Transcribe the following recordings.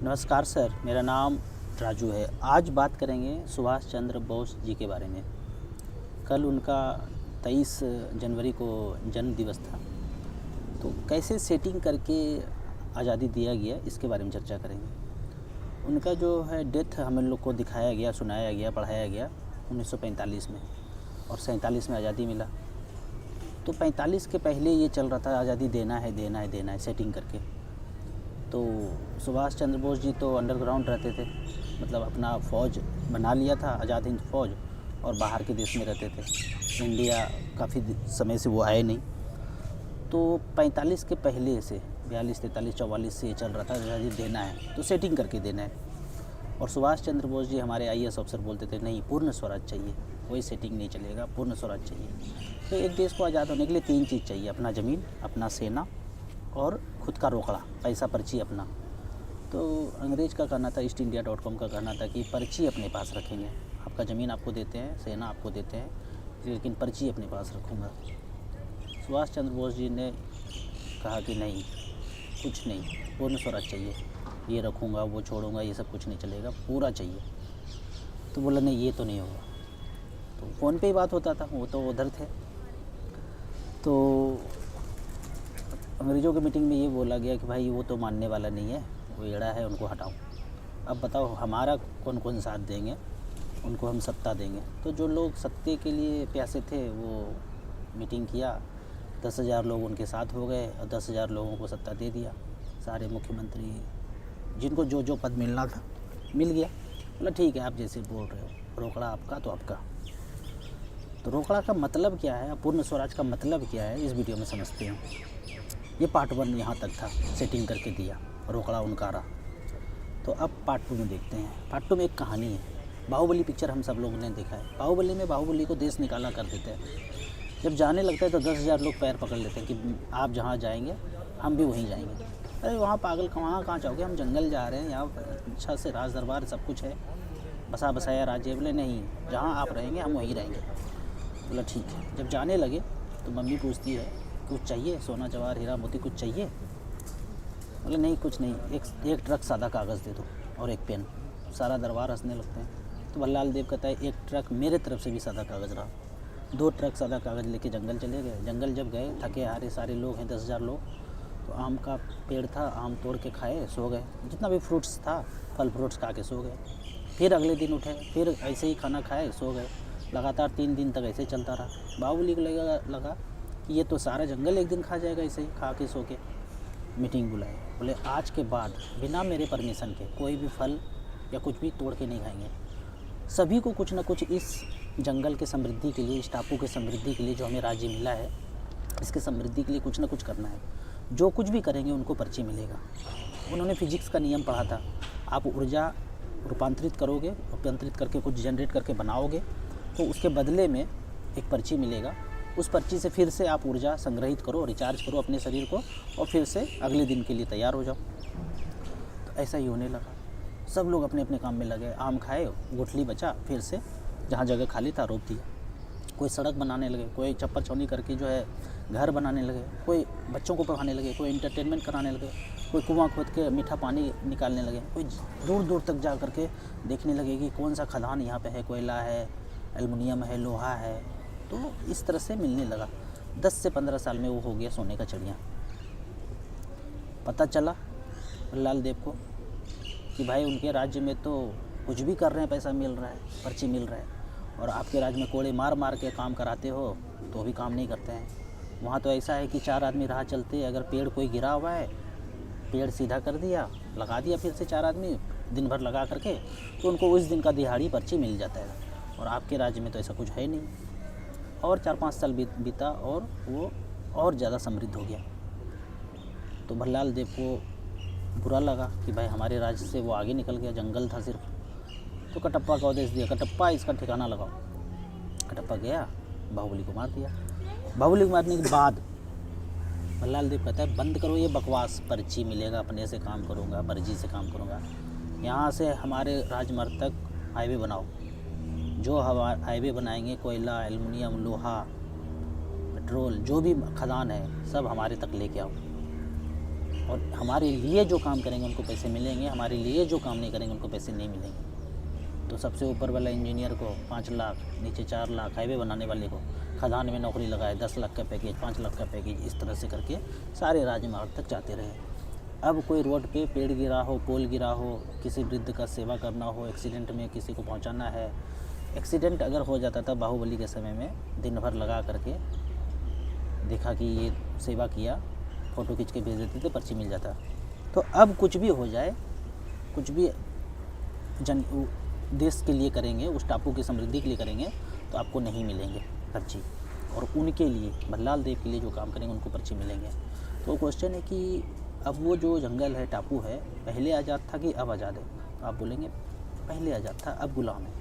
नमस्कार सर, मेरा नाम राजू है। आज बात करेंगे सुभाष चंद्र बोस जी के बारे में। कल उनका 23 जनवरी को जन्म दिवस था, तो कैसे सेटिंग करके आज़ादी दिया गया इसके बारे में चर्चा करेंगे। उनका जो है डेथ हम लोग को दिखाया गया, सुनाया गया, पढ़ाया गया 1945 में, और 47 में आज़ादी मिला। तो 45 के पहले ये चल रहा था आज़ादी देना है, देना है, देना है, सेटिंग करके। तो सुभाष चंद्र बोस जी तो अंडरग्राउंड रहते थे, मतलब अपना फ़ौज बना लिया था, आज़ाद हिंद फ़ौज, और बाहर के देश में रहते थे। इंडिया काफ़ी समय से वो आए नहीं। तो 45 के पहले से 42, 43, 44 से ये चल रहा था आज़ादी देना है, तो सेटिंग करके देना है। और सुभाष चंद्र बोस जी हमारे आईएएस अफसर बोलते थे नहीं, पूर्ण स्वराज चाहिए, कोई सेटिंग नहीं चलेगा, पूर्ण स्वराज चाहिए। तो एक देश को आज़ाद होने के लिए 3 चीज़ चाहिए: अपना ज़मीन, अपना सेना और खुद का रोकड़ा, पैसा, पर्ची अपना। तो अंग्रेज़ का कहना था, eastindia.com का कहना था कि पर्ची अपने पास रखेंगे। आपका ज़मीन आपको देते हैं, सेना आपको देते हैं, लेकिन पर्ची अपने पास रखूँगा। सुभाष चंद्र बोस जी ने कहा कि नहीं, कुछ नहीं, पूर्ण स्वराज चाहिए, ये रखूँगा, वो छोड़ूंगा, ये सब कुछ नहीं चलेगा, पूरा चाहिए। तो बोला नहीं, ये तो नहीं होगा। तो फ़ोन पे ही बात होता था, वो तो उधर थे। तो अंग्रेज़ों की मीटिंग में ये बोला गया कि भाई वो तो मानने वाला नहीं है, वो एड़ा है, उनको हटाओ। अब बताओ हमारा कौन कौन साथ देंगे, उनको हम सत्ता देंगे। तो जो लोग सत्ते के लिए प्यासे थे वो मीटिंग किया, 10,000 लोग उनके साथ हो गए और 10,000 लोगों को सत्ता दे दिया। सारे मुख्यमंत्री, जिनको जो जो पद मिलना था मिल गया। बोला ठीक है, आप जैसे बोल रहे हो, रोकड़ा आपका तो आपका। तो रोकड़ा का मतलब क्या है, पूर्ण स्वराज का मतलब क्या है, इस वीडियो में समझते हैं। ये पार्ट 1 यहाँ तक था, सेटिंग करके दिया, रोकड़ा उनका रहा। तो अब पार्ट 2 में देखते हैं। पार्ट 2 में एक कहानी है। बाहुबली पिक्चर हम सब लोगों ने देखा है। बाहुबली में बाहुबली को देश निकाला कर देते हैं। जब जाने लगता है तो 10,000 लोग पैर पकड़ लेते हैं कि आप जहाँ जाएंगे हम भी वहीं जाएंगे। अरे वहाँ पागल, कहाँ जाओगे, हम जंगल जा रहे हैं, यहाँ अच्छा से राज दरबार सब कुछ है, बसा बसाया राज्य। बोले नहीं, जहाँ आप रहेंगे हम वहीं रहेंगे। बोला ठीक है। जब जाने लगे तो मम्मी पूछती है कुछ चाहिए, सोना जवाहर हीरा मोती कुछ चाहिए? बोले नहीं, कुछ नहीं, एक ट्रक सादा कागज़ दे दो और एक पेन। सारा दरबार हंसने लगते हैं। तो भल्लाल देव कहता है एक ट्रक मेरे तरफ से भी सादा कागज़ रहा। 2 ट्रक सादा कागज़ लेके जंगल चले गए। जंगल जब गए, थके हारे सारे लोग हैं, 10,000 लोग। तो आम का पेड़ था, आम तोड़ के खाए, सो गए। जितना भी फ्रूट्स था, फल फ्रूट्स खा के सो गए। फिर अगले दिन उठे, फिर ऐसे ही खाना खाए, सो गए। लगातार 3 दिन तक ऐसे चलता रहा। बाहुबली को लगा कि ये तो सारा जंगल एक दिन खा जाएगा, ऐसे ही खा के सो के। मीटिंग बुलाए, बोले आज के बाद बिना मेरे परमिशन के कोई भी फल या कुछ भी तोड़ के नहीं खाएंगे। सभी को कुछ ना कुछ इस जंगल के समृद्धि के लिए, इस टापू के समृद्धि के लिए, जो हमें राज्य मिला है, इसके समृद्धि के लिए कुछ ना कुछ करना है। जो कुछ भी करेंगे उनको पर्ची मिलेगा। उन्होंने फिजिक्स का नियम पढ़ा था। आप ऊर्जा रूपांतरित करोगे, रूपांतरित करके कुछ जनरेट करके बनाओगे, तो उसके बदले में एक पर्ची मिलेगा। उस पर्ची से फिर से आप ऊर्जा संग्रहित करो, रिचार्ज करो अपने शरीर को, और फिर से अगले दिन के लिए तैयार हो जाओ। तो ऐसा ही होने लगा। सब लोग अपने अपने काम में लगे। आम खाए, गुठली बचा, फिर से जहाँ जगह खाली था रोप दिया। कोई सड़क बनाने लगे, कोई चप्पल छावनी करके जो है घर बनाने लगे, कोई बच्चों को पढ़ाने लगे, कोई इंटरटेनमेंट कराने लगे, कोई कुआं खोद के मीठा पानी निकालने लगे, कोई दूर दूर तक जा कर के देखने लगे कि कौन सा खदान यहाँ पे है, कोयला है, एल्युमिनियम है, लोहा है। तो इस तरह से मिलने लगा। 10 से 15 साल में वो हो गया सोने का चिड़िया। पता चला लाल देव को कि भाई उनके राज्य में तो कुछ भी कर रहे हैं, पैसा मिल रहा है, पर्ची मिल रहा है, और आपके राज्य में कोड़े मार मार के काम कराते हो तो भी काम नहीं करते हैं। वहाँ तो ऐसा है कि 4 आदमी राह चलते, अगर पेड़ कोई गिरा हुआ है, पेड़ सीधा कर दिया, लगा दिया फिर से 4 आदमी दिन भर लगा करके, तो उनको उस दिन का दिहाड़ी पर्ची मिल जाता है। और आपके राज्य में तो ऐसा कुछ है नहीं। और 4-5 साल बीता और वो और ज़्यादा समृद्ध हो गया। तो भल्लाल देव को बुरा लगा कि भाई हमारे राज्य से वो आगे निकल गया, जंगल था सिर्फ। तो कटप्पा का आदेश दिया, कटप्पा इसका ठिकाना लगाओ। कटप्पा गया, बाहुबली को मार दिया। बाहुबली को मारने के बाद भल्लाल देव कहता है बंद करो ये बकवास, पर्ची मिलेगा, अपने से काम करूँगा, मर्जी से काम करूँगा। यहाँ से हमारे राजमार्ग तक हाईवे बनाओ। जो हाईवे बनाएंगे, कोयला, एल्युमिनियम, लोहा, पेट्रोल, जो भी खदान है, सब हमारे तक लेके आओ। और हमारे लिए जो काम करेंगे उनको पैसे मिलेंगे, हमारे लिए जो काम नहीं करेंगे उनको पैसे नहीं मिलेंगे। तो सबसे ऊपर वाला इंजीनियर को 5 लाख, नीचे 4 लाख, हाईवे बनाने वाले को खदान में नौकरी लगाए 10 लाख का पैकेज, 5 लाख का पैकेज, इस तरह से करके सारे राजमार्ग तक जाते रहे। अब कोई रोड पे पेड़ गिरा हो, पोल गिरा हो, किसी वृद्ध का सेवा करना हो, एक्सीडेंट में किसी को पहुंचाना है, एक्सीडेंट अगर हो जाता था बाहुबली के समय में, दिन भर लगा करके देखा कि ये सेवा किया, फ़ोटो खींच के भेज देते थे, पर्ची मिल जाता। तो अब कुछ भी हो जाए, कुछ भी देश के लिए करेंगे, उस टापू की समृद्धि के लिए करेंगे, तो आपको नहीं मिलेंगे पर्ची। और उनके लिए, भल्लाल देव के लिए जो काम करेंगे उनको पर्ची मिलेंगे। तो क्वेश्चन है कि अब वो जो जंगल है, टापू है, पहले आज़ाद था कि अब आज़ाद है? तो आप बोलेंगे पहले आज़ाद था, अब गुलाम है।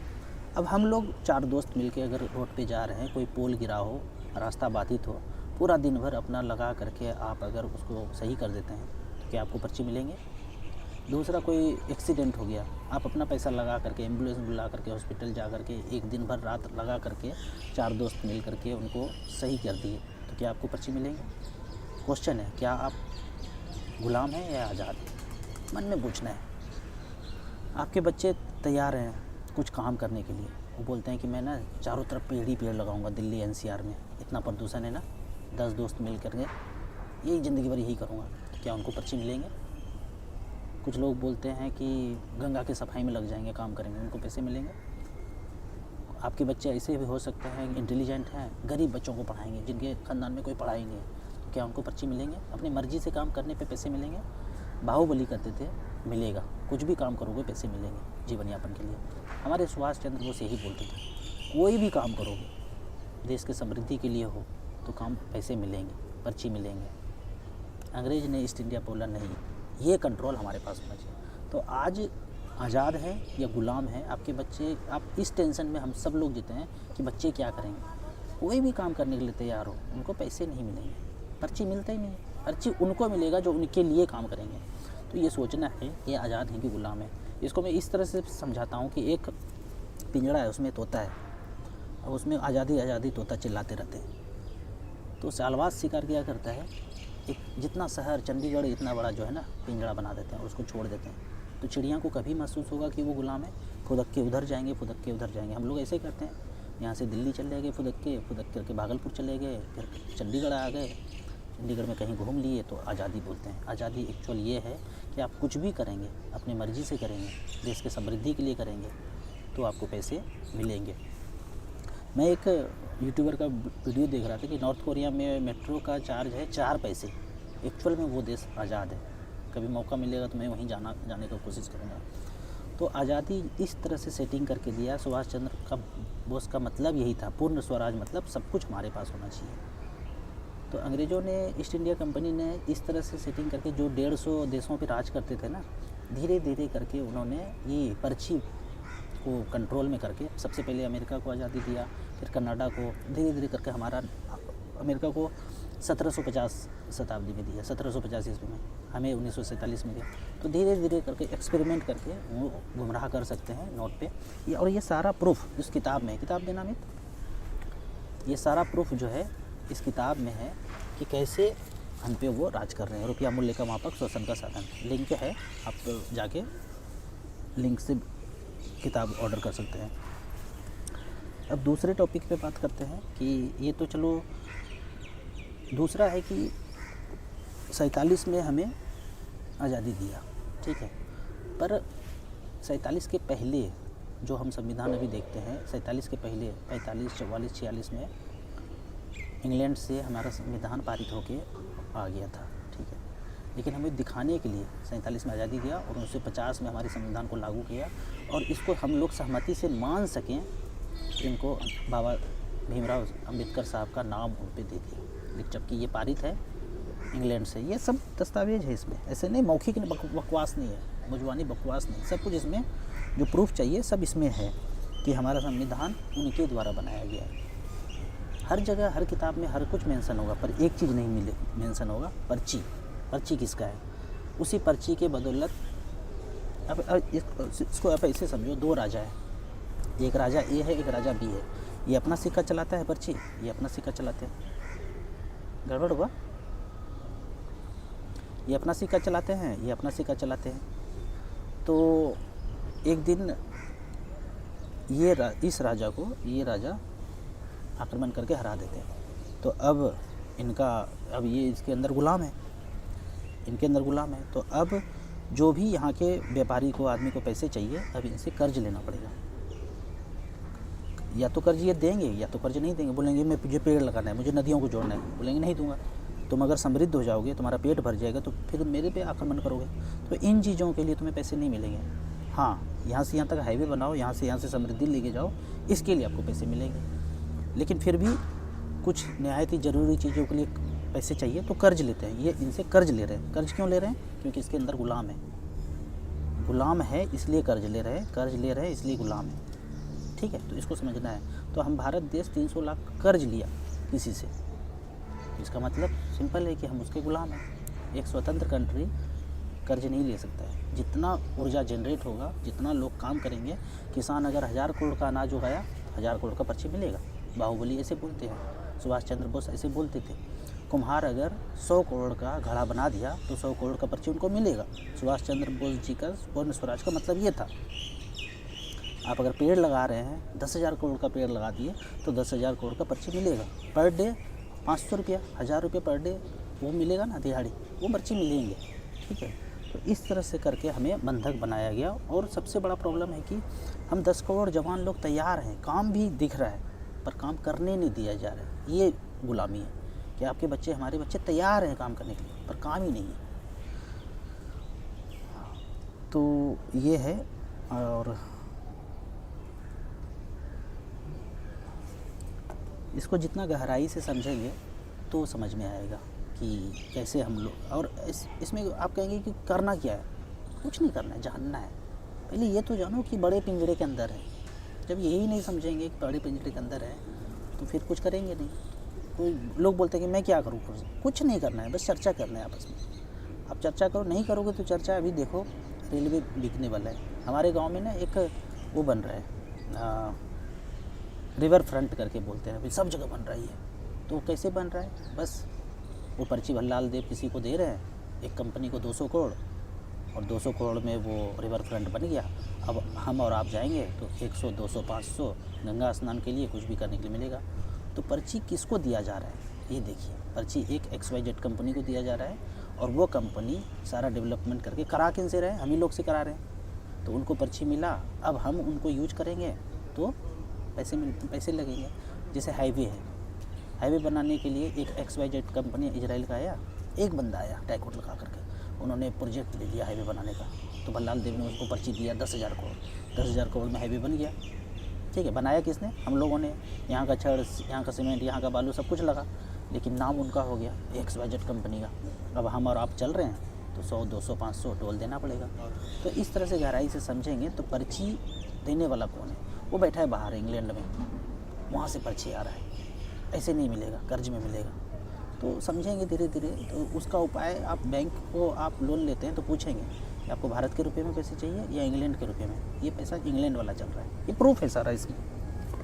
अब हम लोग 4 दोस्त मिलके अगर रोड पे जा रहे हैं, कोई पोल गिरा हो, रास्ता बाधित हो, पूरा दिन भर अपना लगा करके आप अगर उसको सही कर देते हैं तो क्या आपको पर्ची मिलेंगे? दूसरा, कोई एक्सीडेंट हो गया, आप अपना पैसा लगा करके, एम्बुलेंस बुला करके, हॉस्पिटल जा करके, एक दिन भर रात लगा करके 4 दोस्त मिल करके उनको सही कर दिए, तो क्या आपको पर्ची मिलेंगे? क्वेश्चन है, क्या आप गुलाम हैं या आज़ाद हैं? मन में पूछना है। आपके बच्चे तैयार हैं कुछ काम करने के लिए, वो बोलते हैं कि मैं ना चारों तरफ पेड़ ही पेड़ लगाऊंगा, दिल्ली NCR में इतना प्रदूषण है ना, 10 दोस्त मिल करके यही ज़िंदगी भर यही करूँगा, तो क्या उनको पर्ची मिलेंगे? कुछ लोग बोलते हैं कि गंगा की सफाई में लग जाएंगे, काम करेंगे, उनको पैसे मिलेंगे। आपके बच्चे ऐसे भी हो सकते हैं इंटेलिजेंट हैं, गरीब बच्चों को पढ़ाएंगे, जिनके ख़ानदान में कोई पढ़ाई नहीं है, तो क्या उनको पर्ची मिलेंगे? अपनी मर्ज़ी से काम करने पे पैसे मिलेंगे? बाहुबली कहते थे मिलेगा, कुछ भी काम करोगे पैसे मिलेंगे जीवन यापन के लिए। हमारे सुभाष चंद्र बोस यही बोलते थे, कोई भी काम करोगे देश के समृद्धि के लिए हो तो काम पैसे मिलेंगे, पर्ची मिलेंगे। अंग्रेज ने ईस्ट इंडिया बोला नहीं, ये कंट्रोल हमारे पास होना चाहिए। तो आज आज़ाद है या गुलाम है आपके बच्चे? आप इस टेंशन में हम सब लोग जीते हैं कि बच्चे क्या करेंगे। कोई भी काम करने के लिए तैयार हो, उनको पैसे नहीं मिलेंगे, पर्ची मिलता ही नहीं। पर्ची उनको मिलेगा जो उनके लिए काम करेंगे। तो ये सोचना है ये आज़ाद है कि गुलाम है। इसको मैं इस तरह से समझाता हूँ कि एक पिंजड़ा है, उसमें तोता है, और उसमें आज़ादी आज़ादी तोता चिल्लाते रहते हैं। तो सालवाज शिकार क्या करता है, एक जितना शहर चंडीगढ़ इतना बड़ा जो है ना, पिंजड़ा बना देते हैं और उसको छोड़ देते हैं। तो चिड़िया को कभी महसूस होगा कि वो गुलाम है? फुदक के उधर जाएंगे, फुदक के उधर जाएंगे। हम लोग ऐसे करते हैं, यहाँ से दिल्ली चले गए फुदक करके भागलपुर चले गए, फिर चंडीगढ़ आ गए, चंडीगढ़ में कहीं घूम लिए, तो आज़ादी बोलते हैं। आज़ादी एक्चुअल ये है कि आप कुछ भी करेंगे, अपनी मर्ज़ी से करेंगे, देश के समृद्धि के लिए करेंगे, तो आपको पैसे मिलेंगे। मैं एक यूट्यूबर का वीडियो देख रहा था कि नॉर्थ कोरिया में मेट्रो का चार्ज है 4 पैसे। एक्चुअल में वो देश आज़ाद है। कभी मौका मिलेगा तो मैं वहीं जाने की कोशिश करूँगा। तो आज़ादी इस तरह से सेटिंग करके दिया सुभाष चंद्र बोस का मतलब यही था, पूर्ण स्वराज, मतलब सब कुछ हमारे पास होना चाहिए। तो अंग्रेज़ों ने, ईस्ट इंडिया कंपनी ने इस तरह से सेटिंग करके जो 150 देशों पर राज करते थे ना, धीरे धीरे करके उन्होंने ये पर्ची को कंट्रोल में करके सबसे पहले अमेरिका को आज़ादी दिया, फिर कनाडा को, धीरे धीरे करके हमारा अमेरिका को 1750 शताब्दी में दिया, 1750 ईस्वी में, हमें 1947 में दिया। तो धीरे धीरे करके एक्सपेरिमेंट करके वो गुमराह कर सकते हैं नोट पे। और ये सारा प्रूफ इस किताब में है। किताब देना अमित, ये सारा प्रूफ जो है इस किताब में है कि कैसे हम पे वो राज कर रहे हैं। रुपया मूल्य का मापक, शोषण का साधन। लिंक है, आप तो जाके लिंक से किताब ऑर्डर कर सकते हैं। अब दूसरे टॉपिक पे बात करते हैं कि ये तो चलो, दूसरा है कि 47 में हमें आज़ादी दिया, ठीक है, पर 47 के पहले जो हम संविधान अभी देखते हैं, 47 के पहले 45, 44, 46 में इंग्लैंड से हमारा संविधान पारित होके आ गया था, ठीक है। लेकिन हमें दिखाने के लिए 47 में आज़ादी दिया और 1950 में हमारे संविधान को लागू किया, और इसको हम लोग सहमति से मान सकें, इनको बाबा भीमराव अंबेडकर साहब का नाम उन पर दे दिया। जबकि ये पारित है इंग्लैंड से। ये सब दस्तावेज है इसमें, ऐसे नहीं मौखिक बकवास नहीं है, मुजवानी बकवास नहीं, सब कुछ इसमें जो प्रूफ चाहिए सब इसमें है कि हमारा संविधान उनके द्वारा बनाया गया है। हर जगह हर किताब में हर कुछ मेंशन होगा, पर एक चीज़ नहीं मिले मेंशन होगा, पर्ची। पर्ची किसका है? उसी पर्ची के बदौलत अब इसको आप ऐसे समझो, 2 राजा है, एक राजा ए है, एक राजा बी है। ये अपना सिक्का चलाता है पर्ची, ये अपना सिक्का चलाते हैं। गड़बड़ हुआ? ये अपना सिक्का चलाते हैं, ये अपना सिक्का चलाते हैं। तो एक दिन इस राजा को ये राजा आक्रमण करके हरा देते हैं। तो अब ये इसके अंदर गुलाम है, इनके अंदर गुलाम है। तो अब जो भी यहाँ के व्यापारी को, आदमी को पैसे चाहिए, अब इनसे कर्ज लेना पड़ेगा। या तो कर्ज ये देंगे या तो कर्ज नहीं देंगे। बोलेंगे मुझे पेड़ लगाना है, मुझे नदियों को जोड़ना है, बोलेंगे नहीं दूंगा। तुम अगर समृद्ध हो जाओगे, तुम्हारा पेट भर जाएगा, तो फिर मेरे पे आक्रमण करोगे। तो इन चीज़ों के लिए तुम्हें पैसे नहीं मिलेंगे। हाँ, यहाँ से यहाँ तक हाईवे बनाओ, यहाँ से समृद्धि लेके जाओ, इसके लिए आपको पैसे मिलेंगे। लेकिन फिर भी कुछ नहायत ही ज़रूरी चीज़ों के लिए पैसे चाहिए तो कर्ज लेते हैं। ये इनसे कर्ज ले रहे हैं। कर्ज क्यों ले रहे हैं? क्योंकि इसके अंदर गुलाम है इसलिए कर्ज ले रहे हैं, इसलिए गुलाम है। ठीक है, तो इसको समझना है। तो हम भारत देश 300 लाख कर्ज लिया किसी से, इसका मतलब सिंपल है कि हम उसके गुलाम हैं। एक स्वतंत्र कंट्री कर्ज नहीं ले सकता है। जितना ऊर्जा जनरेट होगा, जितना लोग काम करेंगे, किसान अगर 1000 करोड़ का अनाज उगाया, 1000 करोड़ का पर्ची मिलेगा। बाहुबली ऐसे बोलते हैं, सुभाष चंद्र बोस ऐसे बोलते थे। कुम्हार अगर 100 करोड़ का घड़ा बना दिया तो 100 करोड़ का पर्ची उनको मिलेगा। सुभाष चंद्र बोस जी का पूर्ण स्वराज का मतलब ये था। आप अगर पेड़ लगा रहे हैं, 10,000 करोड़ का पेड़ लगा दिए तो 10,000 करोड़ का पर्ची मिलेगा। पर डे 500 रुपया, 1000 रुपये पर डे वो मिलेगा ना, दिहाड़ी, वो पर्ची मिलेंगे। ठीक है, तो इस तरह से करके हमें बंधक बनाया गया। और सबसे बड़ा प्रॉब्लम है कि हम 10 करोड़ जवान लोग तैयार हैं, काम भी दिख रहा है, पर काम करने नहीं दिया जा रहा है। ये गुलामी है कि आपके बच्चे, हमारे बच्चे तैयार हैं काम करने के लिए, पर काम ही नहीं है। तो ये है। और इसको जितना गहराई से समझेंगे तो समझ में आएगा कि कैसे हम लोग। और इसमें आप कहेंगे कि करना क्या है? कुछ नहीं करना है, जानना है। पहले ये तो जानो कि बड़े पिंजरे के अंदर है। जब यही नहीं समझेंगे कि बड़े पिंजरे के अंदर है, तो फिर कुछ करेंगे नहीं। कोई लोग बोलते हैं कि मैं क्या करूँ? कुछ नहीं करना है, बस चर्चा करना है आपस में। आप चर्चा करो, नहीं करोगे तो चर्चा। अभी देखो, रेलवे बिकने वाला है हमारे गाँव में ना, एक वो बन रहा है, रिवर फ्रंट करके बोलते हैं, अभी सब जगह बन रही है। तो कैसे बन रहा है? बस वो पर्ची भल्लाल देव किसी को दे रहे हैं, एक कंपनी को 200 करोड़, और 200 करोड़ में वो रिवर फ्रंट बन गया। अब हम और आप जाएंगे तो 100, 200, 500 गंगा स्नान के लिए, कुछ भी करने के लिए मिलेगा। तो पर्ची किसको दिया जा रहा है? ये देखिए, पर्ची एक XYZ कंपनी को दिया जा रहा है, और वो कंपनी सारा डेवलपमेंट करके करा किन से रहे हैं? हम ही लोग से करा रहे हैं। तो उनको पर्ची मिला, अब हम उनको यूज करेंगे तो पैसे लगेंगे। जैसे हाईवे है, हाईवे बनाने के लिए एक XYZ कंपनी इजराइल का आया, एक बंदा आया टैगोर लगा करके, उन्होंने प्रोजेक्ट ले लिया हाईवे बनाने का। तो भल्लाल देव ने उसको पर्ची दिया 10,000 करोड़। 10,000 करोड़ में हाईवे बन गया। ठीक है, बनाया किसने? हम लोगों ने। यहाँ का छड़, यहाँ का सीमेंट, यहाँ का बालू, सब कुछ लगा, लेकिन नाम उनका हो गया XYZ कंपनी का। अब हम और आप चल रहे हैं तो 100, 200, 500 टोल देना पड़ेगा। तो इस तरह से गहराई से समझेंगे तो पर्ची देने वाला कौन है? वो बैठा है बाहर इंग्लैंड में, वहाँ से पर्ची आ रहा है। ऐसे नहीं मिलेगा, कर्ज में मिलेगा। तो समझेंगे धीरे धीरे। तो उसका उपाय, आप बैंक को आप लोन लेते हैं तो पूछेंगे कि आपको भारत के रुपए में पैसे चाहिए या इंग्लैंड के रुपए में। ये पैसा इंग्लैंड वाला चल रहा है, ये प्रूफ है सारा इसमें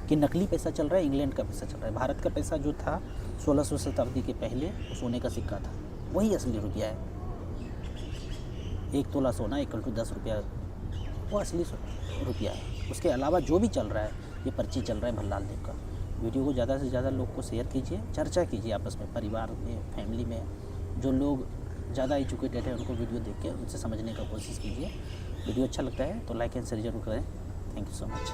कि नकली पैसा चल रहा है, इंग्लैंड का पैसा चल रहा है। भारत का पैसा जो था 1600 शताब्दी के पहले, वो सोने का सिक्का था, वही असली रुपया है। 1 तोला सोना = 10 रुपया, वो असली रुपया है। उसके अलावा जो भी चल रहा है, ये पर्ची चल रहा है भल्लाल देव का। वीडियो को ज़्यादा से ज़्यादा लोग को शेयर कीजिए, चर्चा कीजिए आपस में, परिवार में, फैमिली में। जो लोग ज़्यादा एजुकेटेड है उनको वीडियो देख के उनसे समझने का कोशिश कीजिए। वीडियो अच्छा लगता है तो लाइक एंड शेयर जरूर करें। Thank you so much.